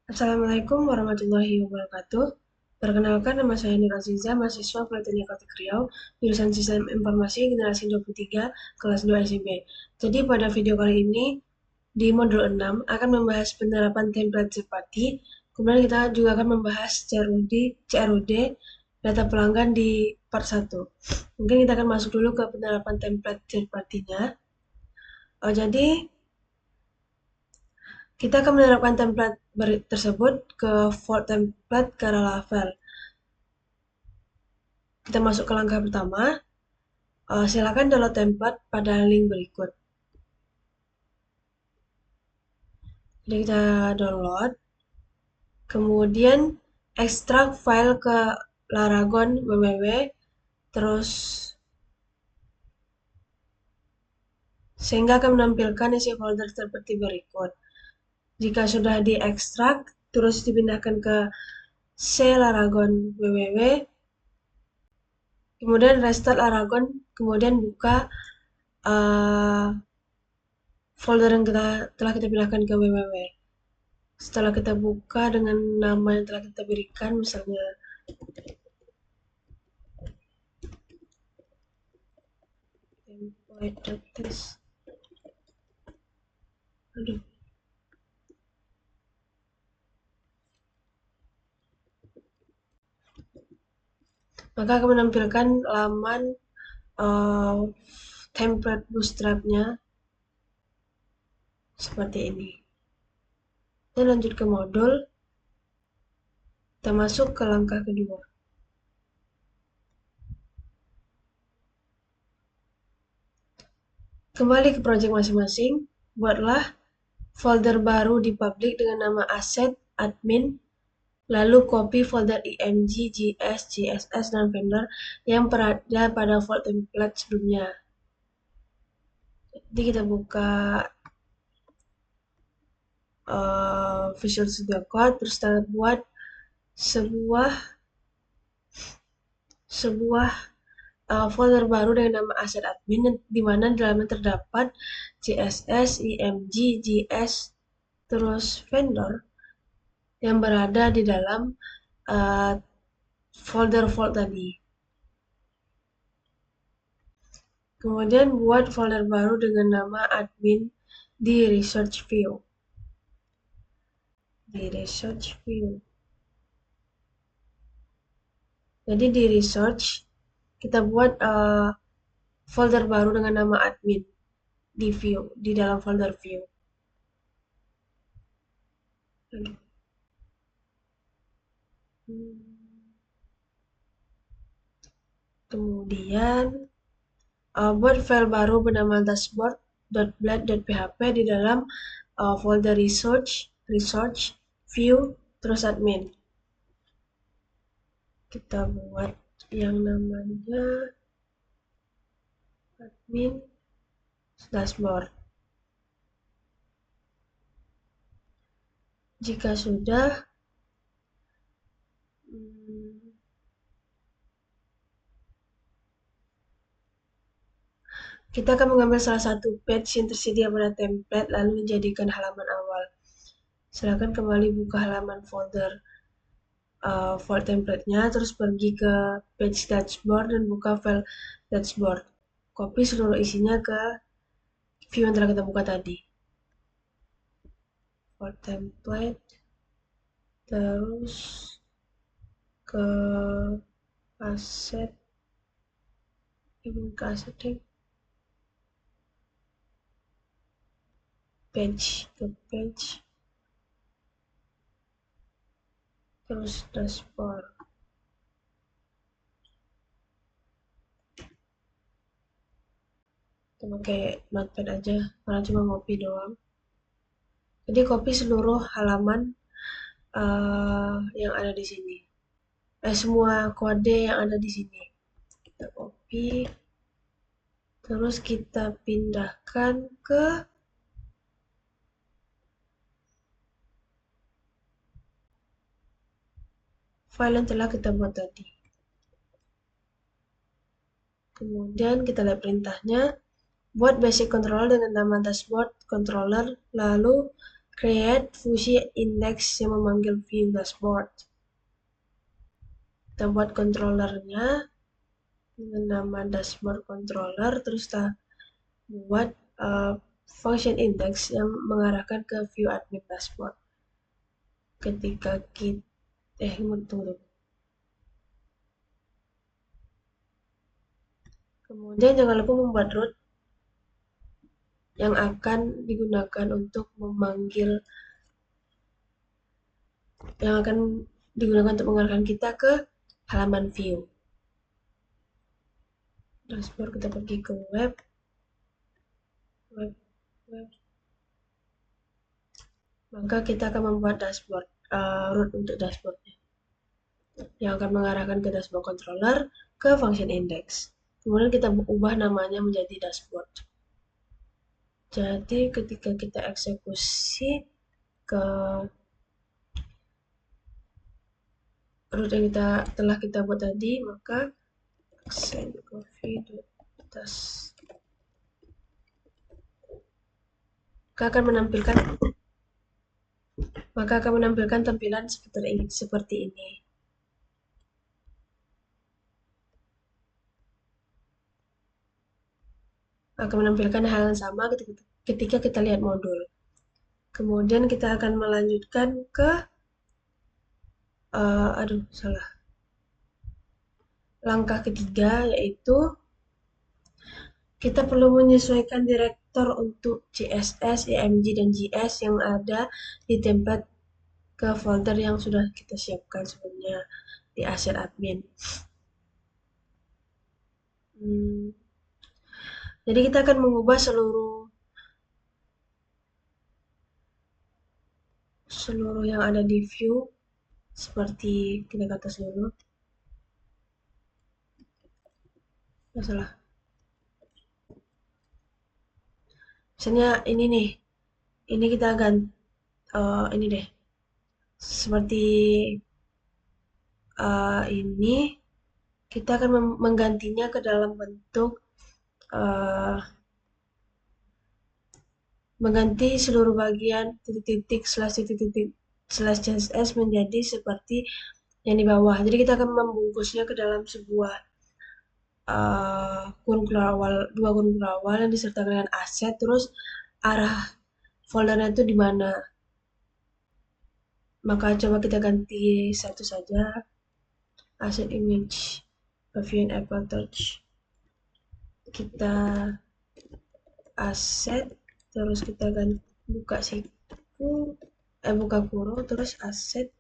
Assalamualaikum warahmatullahi wabarakatuh. Perkenalkan, nama saya Nur Aziza, mahasiswa Politeknik Kota Riau, jurusan Sistem Informasi Generasi 23, kelas 2 SIB. Jadi pada video kali ini, di modul 6 akan membahas penerapan template Zepati, kemudian kita juga akan membahas CRUD, data pelanggan di part 1. Mungkin kita akan masuk dulu ke penerapan template Zepatinya. Jadi, kita akan menerapkan template tersebut ke Vault Template ke Laravel. Kita masuk ke langkah pertama. Silakan download template pada link berikut. Jadi kita download, kemudian ekstrak file ke Laragon www, terus sehingga akan menampilkan isi folder seperti berikut. Jika sudah diekstrak, terus dipindahkan ke C Laragon www, kemudian restart Laragon, kemudian buka folder yang telah kita pindahkan ke www. Setelah kita buka dengan nama yang telah kita berikan, misalnya template.test. Aduh. Maka akan menampilkan laman template bootstrap-nya seperti ini. Dan lanjut ke modul. Kita masuk ke langkah kedua. Kembali ke project masing-masing, buatlah folder baru di public dengan nama asset, admin, lalu copy folder img, gs, gss, dan vendor yang berada pada vault template sebelumnya. Jadi kita buka Visual Studio Code, terus kita buat sebuah folder baru dengan nama asset admin, di mana di dalamnya terdapat CSS, IMG, GS, terus vendor yang berada di dalam folder vault tadi. Kemudian buat folder baru dengan nama admin di research view. Jadi di research kita buat folder baru dengan nama admin di view, di dalam folder view. Kemudian buat file baru bernama dashboard.blade.php di dalam folder research, view, terus admin. Kita buat yang namanya admin dashboard. Jika sudah, kita akan mengambil salah satu page yang tersedia pada template lalu menjadikan halaman awal. Silakan kembali buka halaman folder vault template-nya, terus pergi ke page dashboard dan buka file dashboard. Copy seluruh isinya ke view yang telah kita buka tadi. Vault template, terus ke asset, page, terus dashboard. Kita pakai notepad aja, karena cuma copy doang. Jadi copy seluruh halaman yang ada di sini. Semua kode yang ada di sini. Kita copy, terus kita pindahkan ke file yang telah kita buat tadi. Kemudian kita lihat perintahnya, buat basic controller dengan nama dashboard controller, lalu create fungsi index yang memanggil view dashboard. Kita buat controllernya dengan nama dashboard controller, terus kita buat function index yang mengarahkan ke view admin dashboard. Ketika kita tunggu. Kemudian jangan lupa membuat root yang akan digunakan untuk mengarahkan kita ke halaman view dashboard. Kita pergi ke web, maka kita akan membuat dashboard, root untuk dashboardnya yang akan mengarahkan ke dashboard controller ke function index. Kemudian kita ubah namanya menjadi dashboard. Jadi ketika kita eksekusi ke root yang telah kita buat tadi, maka send coffee.task maka akan menampilkan tampilan seperti ini. Akan menampilkan hal yang sama ketika kita lihat modul. Kemudian kita akan melanjutkan ke langkah ketiga, yaitu kita perlu menyesuaikan direktor untuk CSS, EMG, dan JS yang ada di template ke folder yang sudah kita siapkan sebelumnya di asset admin. Jadi kita akan mengubah seluruh yang ada di view seperti kita ke atas dulu. Masalah. Misalnya ini nih, ini kita ganti ini deh, seperti ini kita akan menggantinya ke dalam bentuk mengganti seluruh bagian titik-titik slash CSS menjadi seperti yang di bawah. Jadi kita akan membungkusnya ke dalam sebuah dua kurung keluar yang disertakan dengan aset, terus arah foldernya itu di mana. Maka coba kita ganti satu saja, asset image pavilion Apple Touch. Kita aset, terus kita buka buka kurung, terus aset.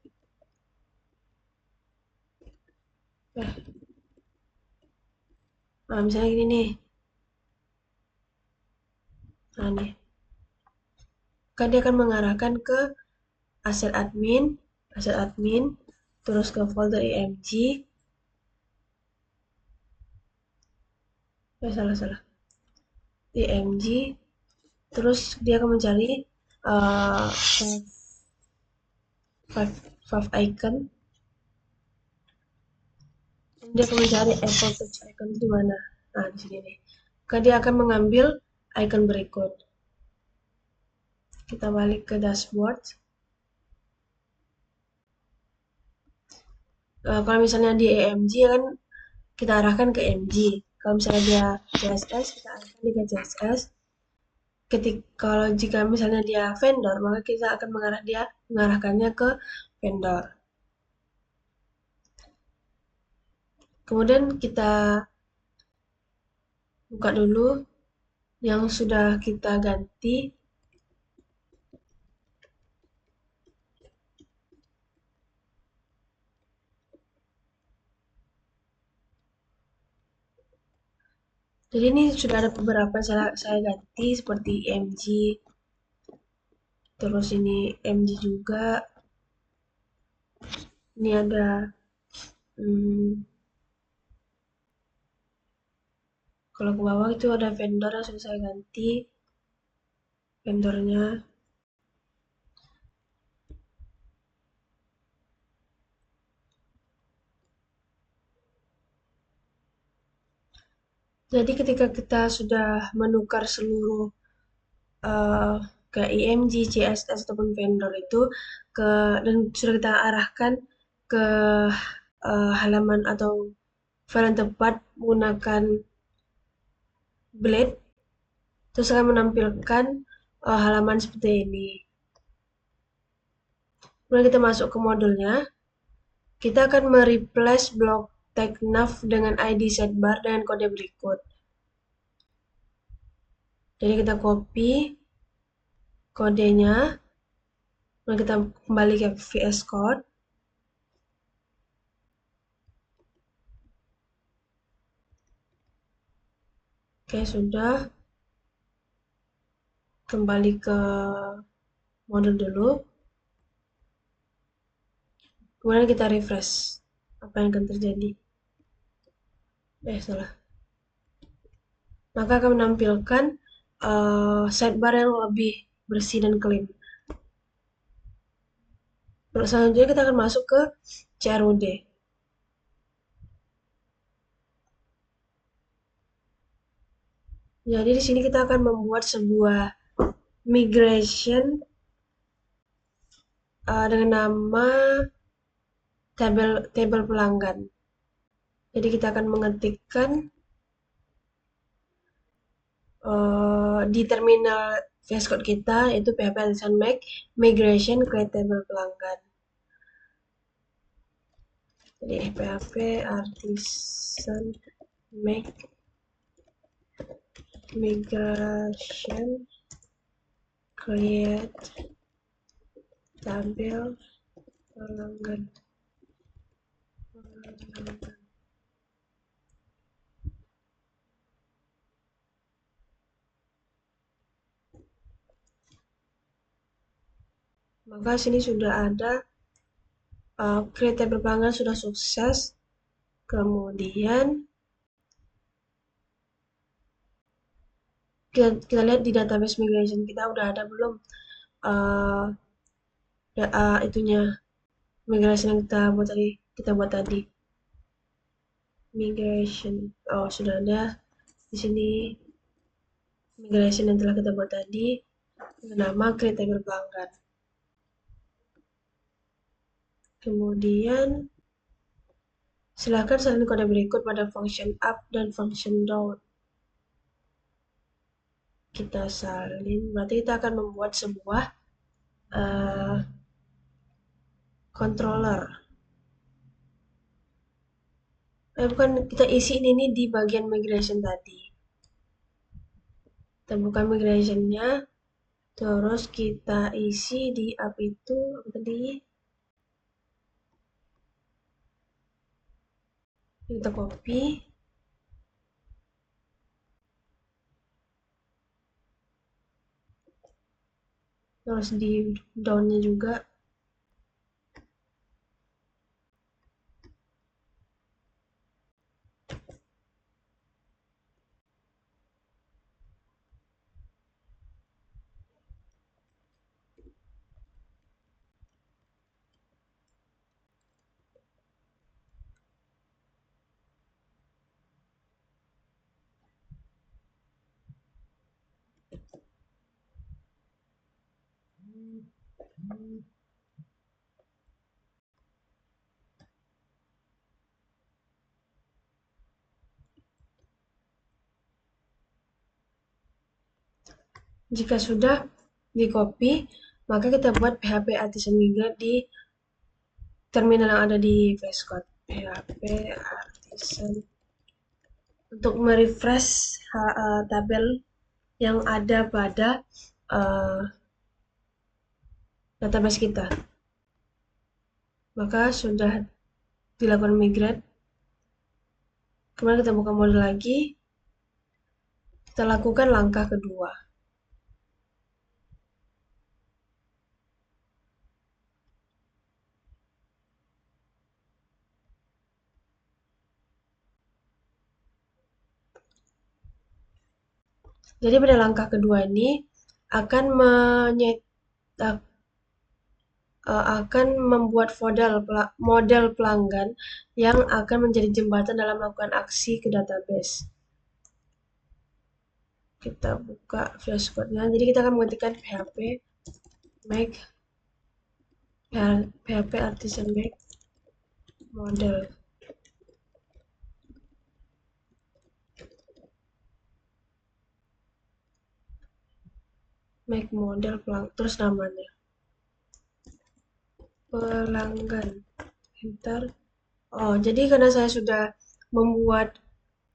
Nah, misalnya gini nih. Nah, nih. Kan dia akan mengarahkan ke aset admin, terus ke folder img. Salah. img, terus dia akan mencari five icon. Dia akan mencari Apple Touch icon di mana? Nah, di sini nih. Maka dia akan mengambil icon berikut. Kita balik ke dashboard. Kalau misalnya di EMG kan kita arahkan ke EMG. Kalau misalnya dia CSS, kita arahkan ke CSS. Kalau jika misalnya dia vendor, maka kita akan mengarahkannya ke vendor. Kemudian kita buka dulu yang sudah kita ganti. Jadi ini sudah ada beberapa saya ganti seperti MG, terus ini MG juga. Ini ada kalau ke bawah itu ada vendor yang sudah saya ganti vendornya. Jadi ketika kita sudah menukar seluruh ke IMG, CSS ataupun vendor itu dan sudah kita arahkan ke halaman atau file yang tepat menggunakan blade, terus akan menampilkan halaman seperti ini. Kemudian kita masuk ke modulnya, kita akan mereplace blok tag nav dengan ID sidebar dengan kode berikut. Jadi kita copy kodenya, kemudian kita kembali ke VS Code. Oke, sudah. Kembali ke modul dulu. Kemudian kita refresh. Apa yang akan terjadi? Salah. Maka akan menampilkan sidebar yang lebih bersih dan clean. Selanjutnya kita akan masuk ke CRUD. Jadi di sini kita akan membuat sebuah migration dengan nama tabel pelanggan. Jadi kita akan mengetikkan di terminal VS Code kita, yaitu PHP Artisan Make migration create table pelanggan. Jadi PHP Artisan Make migration create tabel pelanggan. Maka sini sudah ada create table pelanggan sudah sukses. Kemudian kita lihat di database migration kita udah ada belum itunya migration yang kita buat tadi. Migration, sudah ada di sini migration yang telah kita buat tadi dengan nama create table pelanggan. Kemudian silakan salin kode berikut pada function up dan function down. Kita salin, berarti kita akan membuat sebuah controller. Bukan, kita isi ini di bagian migration tadi. Kita buka migrationnya, terus kita isi di up itu apa tadi? Kita copy. Terus di downnya juga. Jika sudah di copy, maka kita buat PHP Artisan Migrate di terminal yang ada di VS Code. PHP Artisan untuk merefresh tabel yang ada pada database kita. Maka sudah dilakukan migrate. Kemudian kita buka modul lagi. Kita lakukan langkah kedua. Jadi pada langkah kedua ini akan membuat model pelanggan yang akan menjadi jembatan dalam melakukan aksi ke database. Kita buka VS Code-nya. Jadi kita akan mengetikkan PHP make PHP artisan make model. Make model terus namanya pelanggan. Enter. Oh, jadi karena saya sudah membuat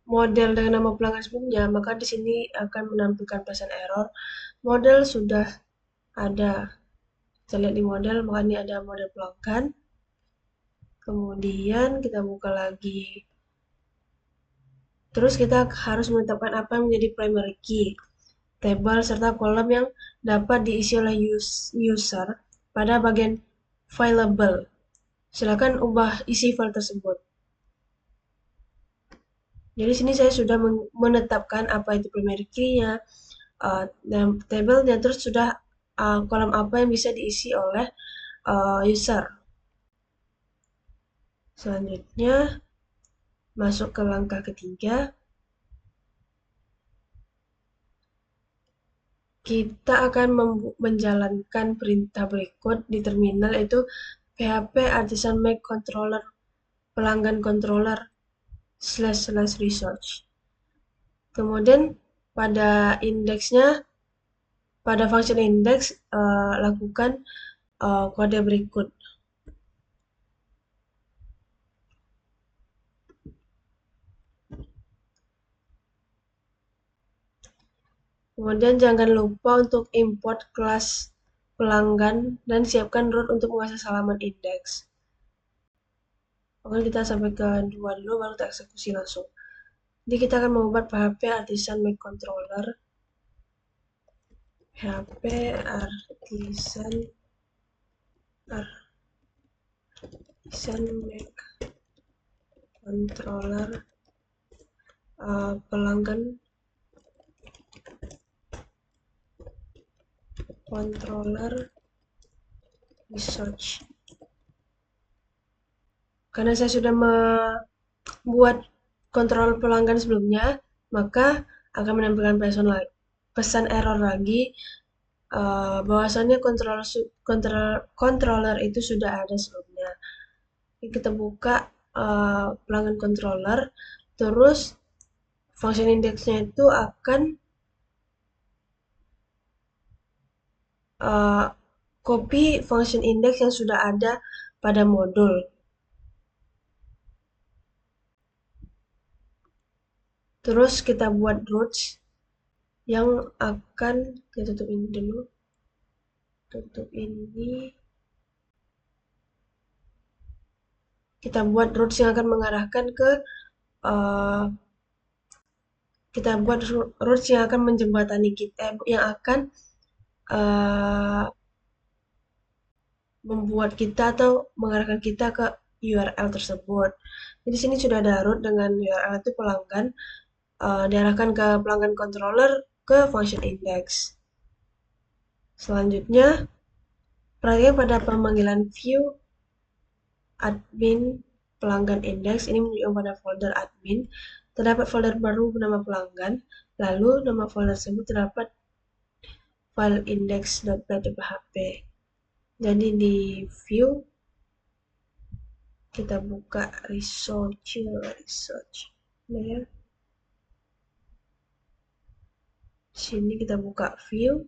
model dengan nama pelanggan sebelumnya, maka di sini akan menampilkan pesan error. Model sudah ada. Kita lihat di model, maka ini ada model pelanggan. Kemudian kita buka lagi. Terus kita harus menetapkan apa yang menjadi primary key, table serta kolom yang dapat diisi oleh user pada bagian fileable. Silakan ubah isi file tersebut. Jadi sini saya sudah menetapkan apa itu primary key-nya, dan table-nya, terus sudah kolom apa yang bisa diisi oleh user. Selanjutnya masuk ke langkah ketiga. Kita akan menjalankan perintah berikut di terminal, yaitu PHP artisan make controller pelanggan controller / research. Kemudian pada indeksnya, pada function index, lakukan kode berikut. Kemudian jangan lupa untuk import kelas pelanggan dan siapkan root untuk mengakses halaman indeks. Oke, kita sampai ke 2 dulu, baru kita eksekusi langsung. Jadi kita akan membuat PHP artisan make controller. PHP artisan make controller pelanggan controller research. Karena saya sudah membuat kontrol pelanggan sebelumnya, maka akan menampilkan pesan error lagi, bahwasannya controller itu sudah ada sebelumnya. Kita buka pelanggan controller, terus function indexnya itu akan copy function index yang sudah ada pada modul. Terus kita buat roots yang akan kita tutup ini dulu. Tutup ini. Kita buat roots yang akan mengarahkan ke kita buat roots yang akan menjembatani kita, yang akan membuat kita atau mengarahkan kita ke URL tersebut. Jadi sini sudah ada root dengan URL itu pelanggan, diarahkan ke pelanggan controller ke function index. Selanjutnya, perhatikan pada pemanggilan view admin pelanggan index, ini menunjukkan pada folder admin. Terdapat folder baru bernama pelanggan, lalu nama folder tersebut terdapat file index.php. Jadi di view kita buka research. Nah ya. Sini kita buka view,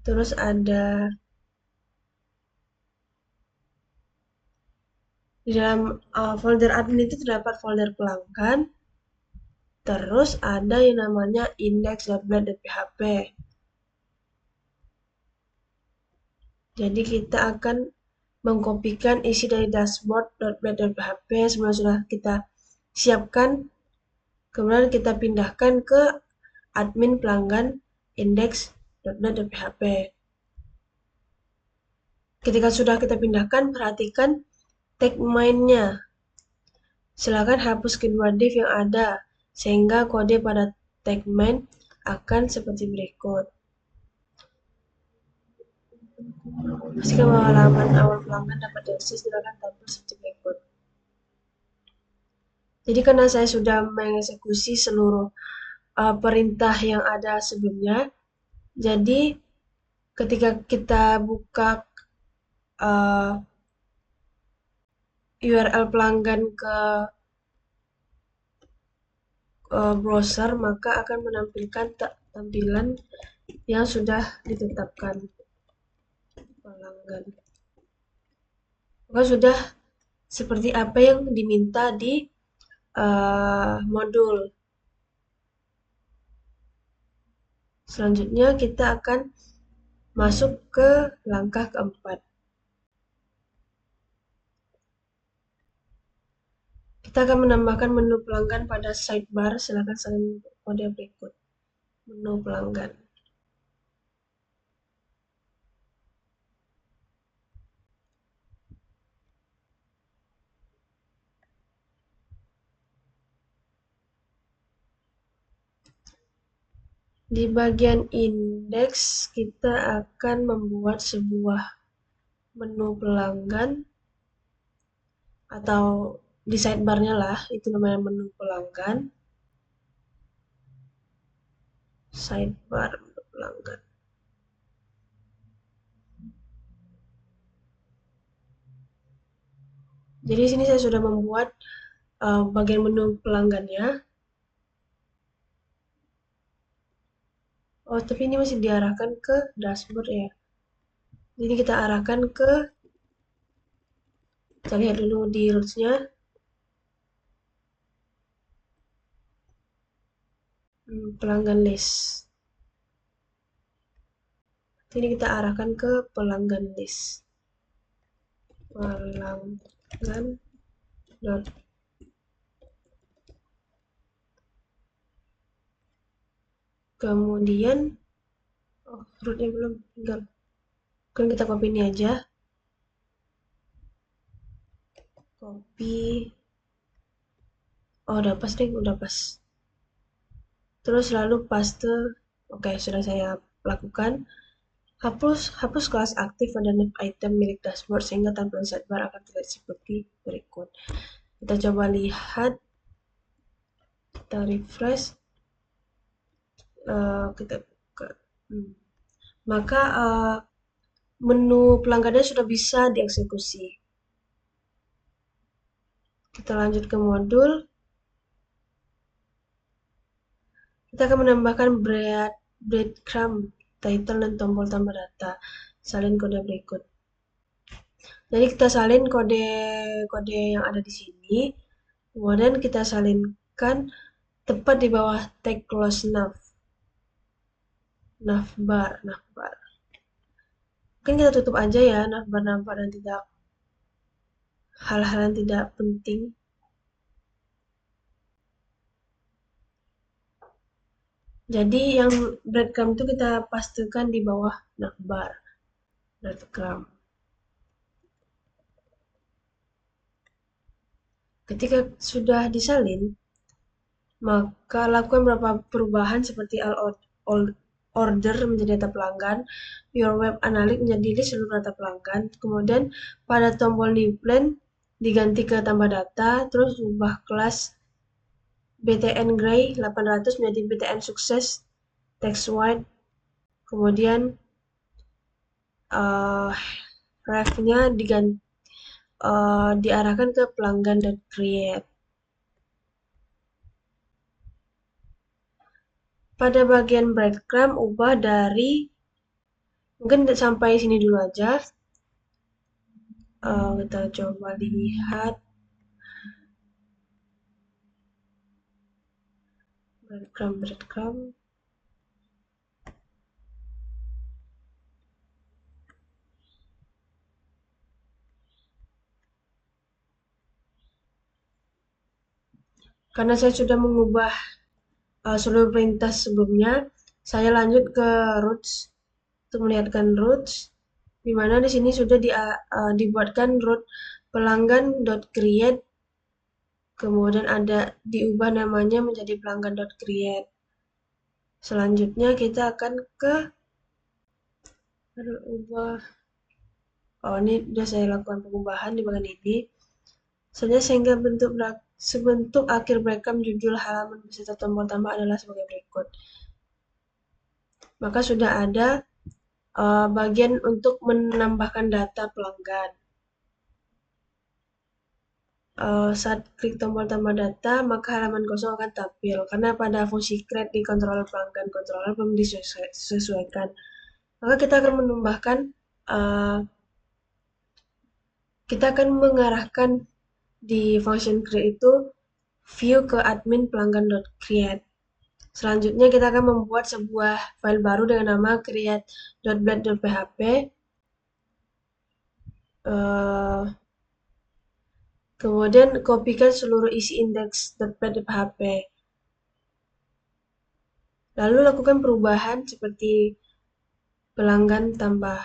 terus ada di dalam folder admin itu terdapat folder pelanggan, terus ada yang namanya index.blade.php. Jadi kita akan mengkopikan isi dari dashboard.blade.php yang sebelumnya sudah kita siapkan, kemudian kita pindahkan ke admin pelanggan index.blade.php. Ketika sudah kita pindahkan, perhatikan tag main-nya. Silakan hapus kedua div yang ada, sehingga kode pada tag main akan seperti berikut. Pastikan bahwa halaman awal pelanggan dapat diakses dan akan tampil seperti berikut. Jadi karena saya sudah mengeksekusi seluruh perintah yang ada sebelumnya. Jadi ketika kita buka URL pelanggan ke browser, maka akan menampilkan tampilan yang sudah ditetapkan pelanggan. Maka sudah seperti apa yang diminta di modul. Selanjutnya kita akan masuk ke langkah keempat. Kita akan menambahkan menu pelanggan pada sidebar. Silakan salin kode berikut. Menu pelanggan. Di bagian indeks, kita akan membuat sebuah menu pelanggan atau di sidebarnya lah, itu namanya menu pelanggan. Sidebar menu pelanggan. Jadi di sini saya sudah membuat bagian menu pelanggannya. Oh, tapi ini masih diarahkan ke dashboard ya. Jadi kita arahkan ke, kita lihat dulu di roots-nya. Pelanggan list. Ini kita arahkan ke pelanggan list. Pelanggan dot kemudian rootnya belum tinggal. Kan kita copy ini aja. Copy. Oh, udah pas deh, udah pas. Terus lalu paste. Oke, sudah saya lakukan. Hapus kelas aktif pada nav item milik dashboard sehingga tampilan sidebar akan terlihat seperti berikut. Kita coba lihat. Kita refresh. Kita buka. Maka menu pelanggannya sudah bisa dieksekusi. Kita lanjut ke modul. Kita akan menambahkan breadcrumb, title, dan tombol tambah data. Salin kode berikut. Jadi kita salin kode yang ada di sini. Kemudian kita salinkan tepat di bawah tag close nav. Navbar. Mungkin kita tutup aja ya navbar dan tidak hal-hal yang tidak penting. Jadi yang breadcrumb itu kita pastikan di bawah navbar. Breadcrumb. Ketika sudah disalin, maka lakukan beberapa perubahan seperti all order menjadi data pelanggan, your web analytics menjadi list seluruh data pelanggan, kemudian pada tombol new plan diganti ke tambah data, terus ubah kelas BTN Gray 800 menjadi BTN Sukses text white, kemudian ref-nya diarahkan ke pelanggan.create. Pada bagian breadcrumb, ubah dari, mungkin sampai sini dulu aja. Kita coba lihat. Breadcrumb. Karena saya sudah mengubah seluruh perintah sebelumnya, saya lanjut ke roots untuk melihatkan roots, di mana di sini sudah dibuatkan root pelanggan.create, kemudian ada diubah namanya menjadi pelanggan.create. Selanjutnya kita akan ke ubah. Oh, ini sudah saya lakukan pengubahan di bagian ini. sehingga sebentuk akhir breakcam judul halaman beserta tombol tambah adalah sebagai berikut. Maka sudah ada bagian untuk menambahkan data pelanggan. Saat klik tombol tambah data, maka halaman kosong akan tampil karena pada fungsi create di controller pelanggan controller belum disesuaikan. Maka kita akan menambahkan, kita akan mengarahkan di function create itu view ke admin pelanggan.create. Selanjutnya kita akan membuat sebuah file baru dengan nama create.blade.php. Kemudian kopikan seluruh isi index.blade.php. Lalu lakukan perubahan seperti pelanggan tambah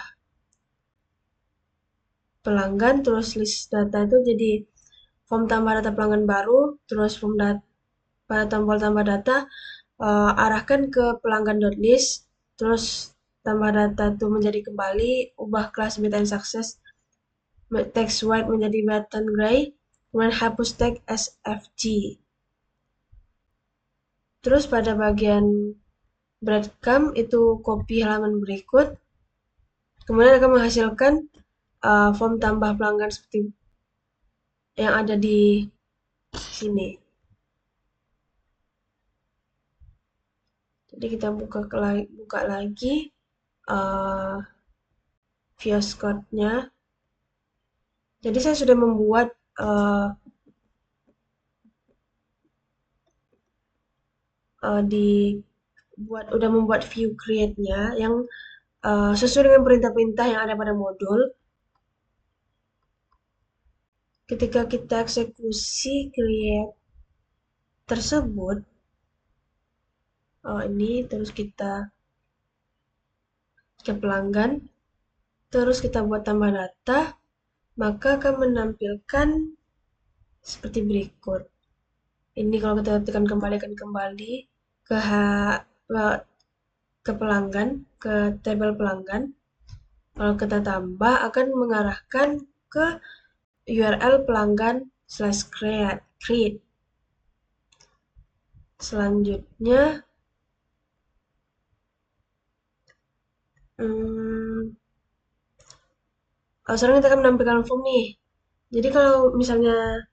pelanggan, terus list data itu jadi form tambah data pelanggan baru, terus form pada tombol tambah data, arahkan ke pelanggan.list, terus tambah data itu menjadi kembali, ubah kelas button success text white menjadi button gray, kemudian hapus tag SFG. Terus pada bagian breadcrumb itu copy halaman berikut, kemudian akan menghasilkan form tambah pelanggan seperti yang ada di sini. Jadi kita buka lagi VS Code-nya. Jadi saya sudah membuat udah membuat view create-nya yang sesuai dengan perintah-perintah yang ada pada modul. Ketika kita eksekusi create tersebut, ini terus kita ke pelanggan, terus kita buat tambah data, maka akan menampilkan seperti berikut. Ini kalau kita tekan kembali akan kembali ke pelanggan, ke tabel pelanggan. Kalau kita tambah akan mengarahkan ke URL pelanggan/create. Selanjutnya sekarang kita akan menampilkan form nih. Jadi kalau misalnya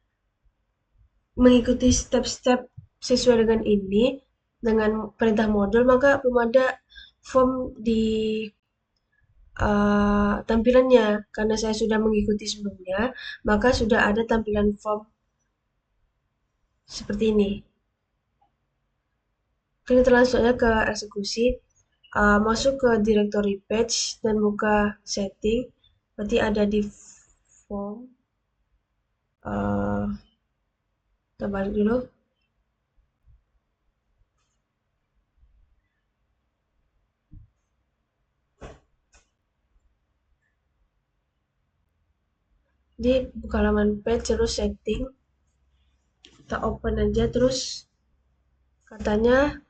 mengikuti step-step sesuai dengan ini, dengan perintah modul, maka belum ada form di tampilannya. Karena saya sudah mengikuti sebelumnya, maka sudah ada tampilan form seperti ini. Kita langsung aja ke eksekusi. Masuk ke directory page dan buka setting. Berarti ada di form. Kita balik dulu. Di buka halaman page terus setting. Kita open aja terus katanya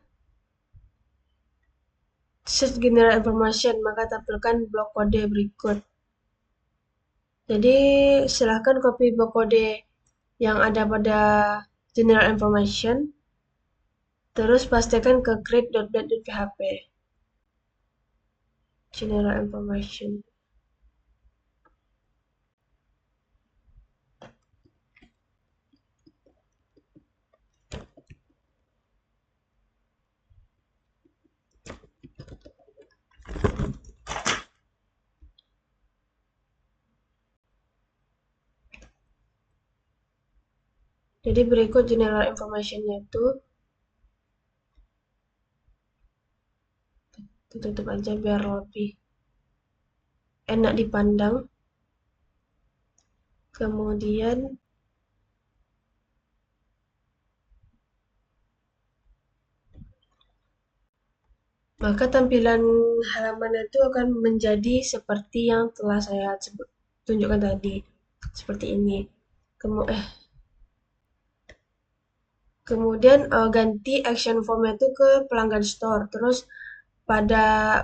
set general information, maka tampilkan blok kode berikut. Jadi silahkan copy blok kode yang ada pada general information, terus pastikan ke create.blade.php general information. Jadi berikut general information-nya itu tutup aja biar lebih enak dipandang. Kemudian maka tampilan halaman itu akan menjadi seperti yang telah saya tunjukkan tadi, seperti ini. Kemudian ganti action form-nya itu ke pelanggan store. Terus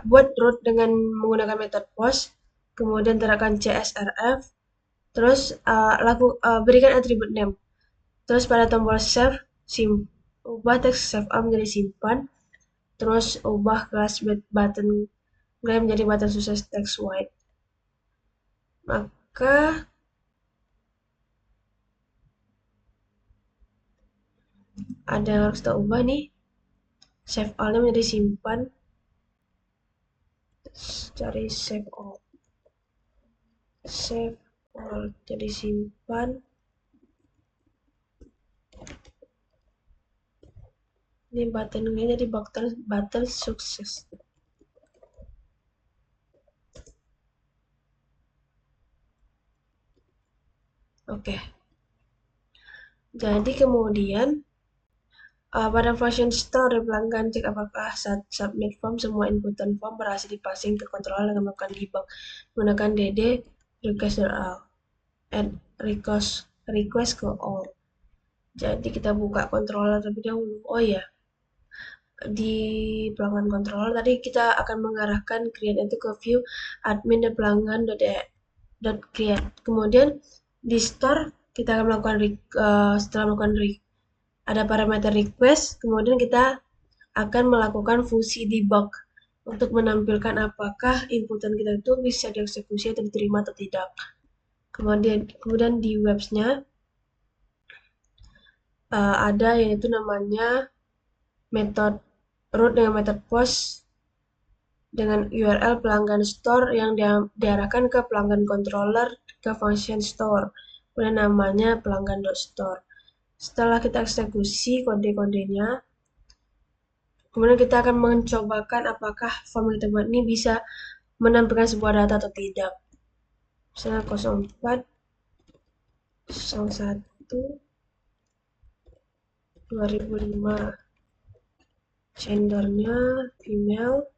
buat route dengan menggunakan method post, kemudian terapkan CSRF, Terus berikan atribut name. Terus pada tombol save, ubah teks save all menjadi simpan. Terus ubah kelas button gray menjadi button sukses text white. Maka ada yang harus kita ubah nih. Save all-nya menjadi simpan. Cari save all. Save all jadi simpan. Ini button-nya jadi button sukses. Oke. Jadi kemudian pada function store pelanggan cek apakah saat submit form semua inputan form berhasil dipasing ke controller dengan melakukan debug menggunakan dd request.all add request ke all. Jadi kita buka controller terlebih dahulu. Oh ya, di pelanggan controller tadi kita akan mengarahkan create itu ke view admin dan pelanggan.create. Kemudian di store kita akan melakukan setelah melakukan ada parameter request, kemudian kita akan melakukan fungsi debug untuk menampilkan apakah inputan kita itu bisa dieksekusi atau diterima atau tidak. Kemudian di websnya ada yang itu namanya metode root dengan metode post dengan URL pelanggan store yang diarahkan ke pelanggan controller ke function store. Kemudian namanya pelanggan.store. Setelah kita eksekusi kode-kodenya, kemudian kita akan mencobakan apakah form yang kita buat ini bisa menampilkan sebuah data atau tidak. Misalnya 04 01 2005, gendernya female,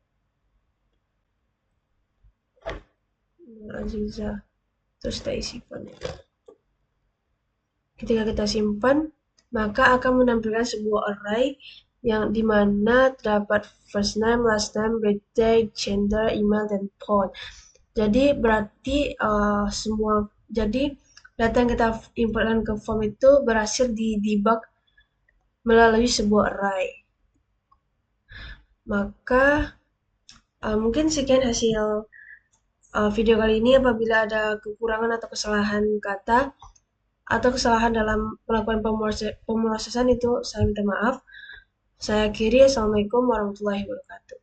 Aziza, terus kita isi fontnya. Ketika kita simpan, maka akan menampilkan sebuah array yang dimana terdapat first name, last name, birthday, gender, email, dan phone. Jadi berarti jadi data yang kita importkan ke form itu berhasil di debug melalui sebuah array. Maka mungkin sekian hasil video kali ini. Apabila ada kekurangan atau kesalahan kata atau kesalahan dalam melakukan pemrosesan itu saya minta maaf. Saya akhiri. Assalamualaikum warahmatullahi wabarakatuh.